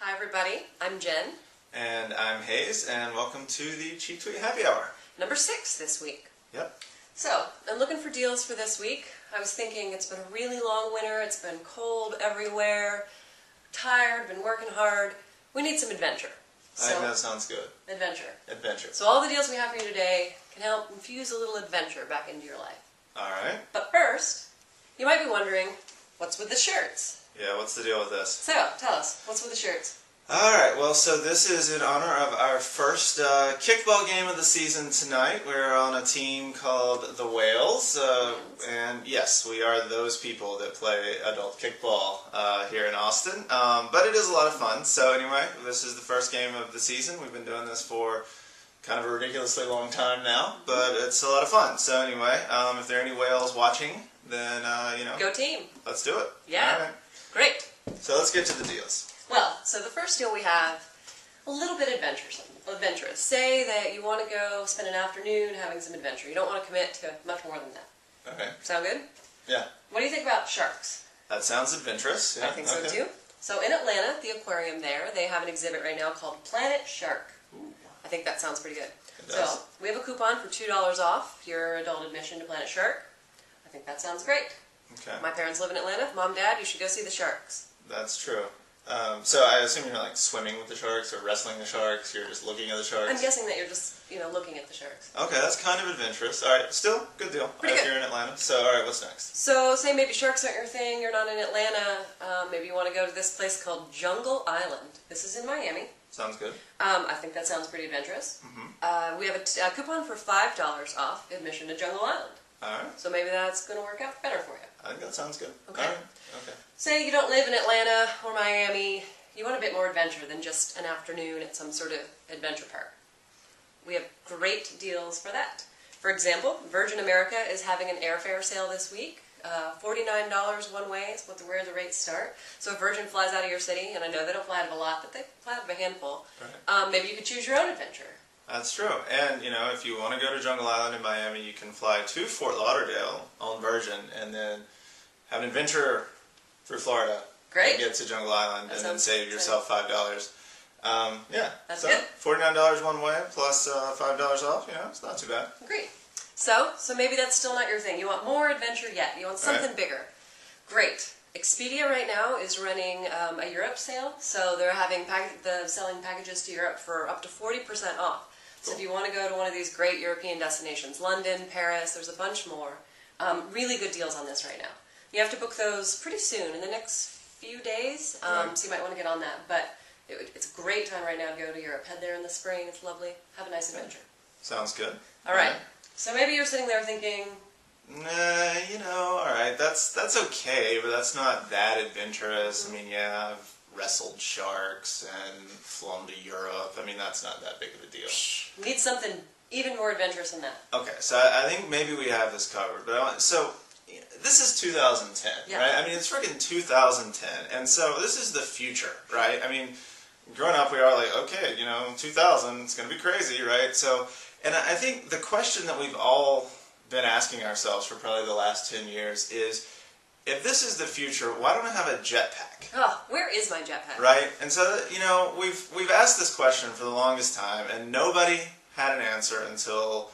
Hi everybody, I'm Jen. And I'm Hayes, and welcome to the CheapTweet Happy Hour. Number 6 this week. Yep. So, I'm looking for deals for this week. I was thinking it's been a really long winter, it's been cold everywhere, tired, been working hard. We need some adventure. I think that sounds good. Adventure. Adventure. So all the deals we have for you today can help infuse a little adventure back into your life. Alright. But first, you might be wondering, what's with the shirts? Yeah, what's the deal with this? So, tell us, what's with the shirts? Alright, well, so this is in honor of our first kickball game of the season tonight. We're on a team called the Whales, and yes, we are those people that play adult kickball here in Austin. But it is a lot of fun. So anyway, this is the first game of the season. We've been doing this for kind of a ridiculously long time now, but it's a lot of fun. So anyway, if there are any Whales watching, then, Go team. let's do it. Yeah. All right. Great. So let's get to the deals. Well, so the first deal we have, a little bit adventurous. Say that you want to go spend an afternoon having some adventure. You don't want to commit to much more than that. Okay. Sound good? Yeah. What do you think about sharks? That sounds adventurous. Yeah, I think so too. So in Atlanta, the aquarium there, they have an exhibit right now called Planet Shark. Ooh. I think that sounds pretty good. It does. So we have a coupon for $2 off your adult admission to Planet Shark. I think that sounds great. Okay. My parents live in Atlanta. Mom, Dad, you should go see the sharks. That's true. So I assume you're like swimming with the sharks or wrestling the sharks. You're just looking at the sharks. I'm guessing that you're just, looking at the sharks. Okay, that's kind of adventurous. All right, still good deal. Pretty if good. you're in Atlanta. So all right, what's next? So say maybe sharks aren't your thing. You're not in Atlanta. Maybe you want to go to this place called Jungle Island. This is in Miami. Sounds good. I think that sounds pretty adventurous. We have a coupon for $5 off admission to Jungle Island. All right. So maybe that's going to work out better for you. I think that sounds good. Okay. All right. Okay. Say you don't live in Atlanta or Miami. You want a bit more adventure than just an afternoon at some sort of adventure park. We have great deals for that. For example, Virgin America is having an airfare sale this week. $49 one way is where the rates start. So if Virgin flies out of your city, and I know they don't fly out of a lot, but they fly out of a handful, Right. maybe you could choose your own adventure. That's true. And, if you want to go to Jungle Island in Miami, you can fly to Fort Lauderdale on Virgin and then have an adventure through Florida. Great. And get to Jungle Island and then save yourself $5. Yeah. That's so, good. $49 one way plus $5 off. It's not too bad. Great. So maybe that's still not your thing. You want more adventure yet. You want something bigger. Great. Expedia right now is running a Europe sale. So they're having selling packages to Europe for up to 40% off. So if you want to go to one of these great European destinations, London, Paris, there's a bunch more. Really good deals on this right now. You have to book those pretty soon, in the next few days, so you might want to get on that. But it's a great time right now to go to Europe. Head there in the spring. It's lovely. Have a nice adventure. Sounds good. All right. So maybe you're sitting there thinking, all right, that's okay, but that's not that adventurous. I mean, yeah, I've wrestled sharks and flown to Europe. I mean, that's not that big of a deal. need something even more adventurous than that. Okay, so I think maybe we have this covered, but this is 2010, right? I mean, it's freaking 2010, and so this is the future, right? I mean, growing up, we are like, okay, 2000, it's going to be crazy, right? So, and I think the question that we've all been asking ourselves for probably the last 10 years is, if this is the future, why don't I have a jetpack? Oh, where is my jetpack? Right? And so, we've asked this question for the longest time, and nobody had an answer until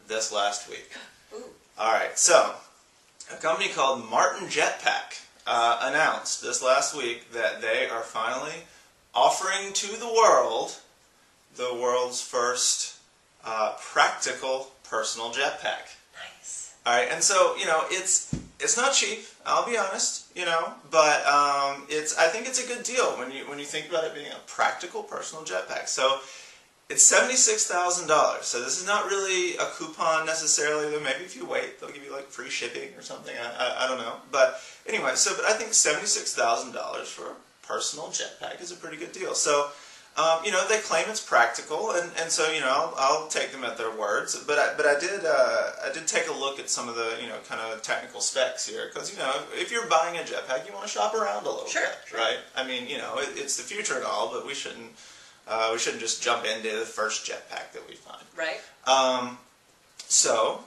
this last week. Ooh. All right, so a company called Martin Jetpack announced this last week that they are finally offering to the world's first practical personal jetpack. Nice. All right, and so it's not cheap. I'll be honest, but I think it's a good deal when you think about it being a practical personal jetpack. So it's $76,000. So this is not really a coupon necessarily. Though maybe if you wait, they'll give you like free shipping or something. I don't know. But anyway, but I think $76,000 for a personal jetpack is a pretty good deal. So they claim it's practical, and so I'll take them at their words. But I did take a look at some of the kind of technical specs here, because if you're buying a jetpack, you want to shop around a little bit, right? I mean, it's the future and all, but we shouldn't just jump into the first jetpack that we find. Right. So,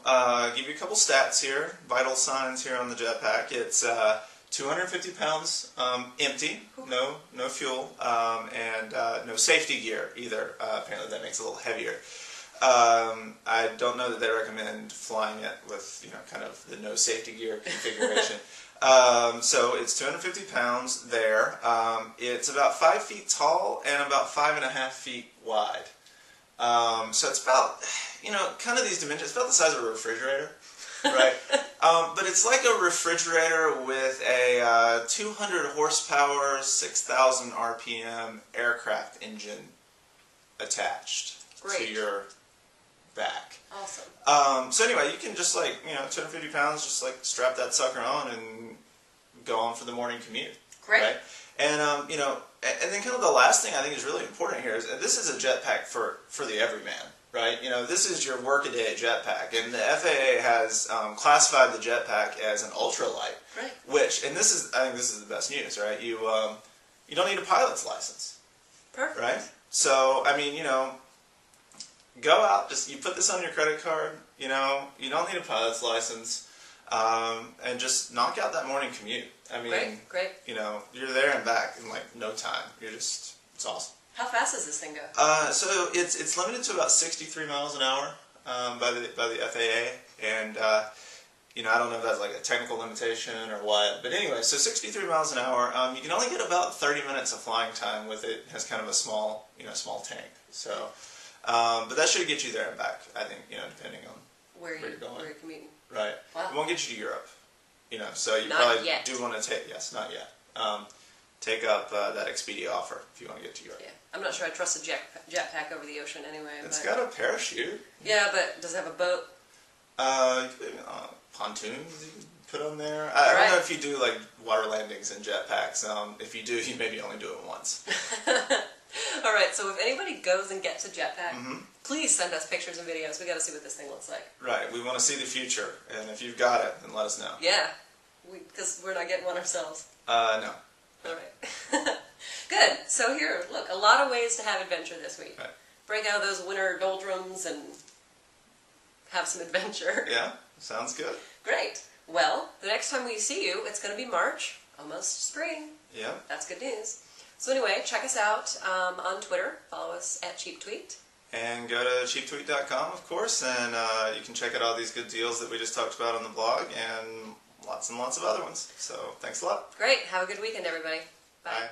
give you a couple stats here, vital signs here on the jetpack. It's 250 pounds empty, no fuel, and no safety gear either. Apparently that makes it a little heavier. I don't know that they recommend flying it with, kind of the no safety gear configuration. So it's 250 pounds there. It's about 5 feet tall and about 5.5 feet wide. So it's about, kind of these dimensions. It's about the size of a refrigerator, right? But it's like a refrigerator with a 200 horsepower, 6,000 RPM aircraft engine attached to your back. Awesome. So anyway, you can just 250 pounds, just strap that sucker on and go on for the morning commute. Great. Right? And and then kind of the last thing I think is really important here is this is a jetpack for the everyman, right? This is your workaday jetpack, and the FAA has classified the jetpack as an ultralight, right? Which, and I think this is the best news, right? You don't need a pilot's license. Perfect. Right? So I mean, go out, you put this on your credit card, you don't need a pilot's license, and just knock out that morning commute. I mean, great. You're there and back in no time. It's awesome. How fast does this thing go? So it's limited to about 63 miles an hour by the FAA, and I don't know if that's a technical limitation or what, but anyway, so 63 miles an hour. You can only get about 30 minutes of flying time with it. It has kind of a small tank. So, but that should get you there and back. I think depending on where you're going. Where you're commuting. Right. Wow. It won't get you to Europe. So you not probably yet. do want to not yet. Take up that Expedia offer if you want to get to Europe. Yeah. I'm not sure I trust a jetpack over the ocean anyway. It's got a parachute. Yeah, but does it have a boat? Pontoons you can put on there. I don't know if you do water landings in jetpacks. If you do, you maybe only do it once. All right, so if anybody goes and gets a jetpack, please send us pictures and videos. We got to see what this thing looks like. Right, we want to see the future, and if you've got it, then let us know. Yeah, because we're not getting one ourselves. No. All right. Good. So here, look, a lot of ways to have adventure this week. Right. Break out of those winter doldrums and have some adventure. Yeah, sounds good. Great. Well, the next time we see you, it's going to be March, almost spring. Yeah. That's good news. So anyway, check us out on Twitter. Follow us at CheapTweet. And go to CheapTweet.com, of course, and you can check out all these good deals that we just talked about on the blog, and lots of other ones. So thanks a lot. Great. Have a good weekend, everybody. Bye. Bye.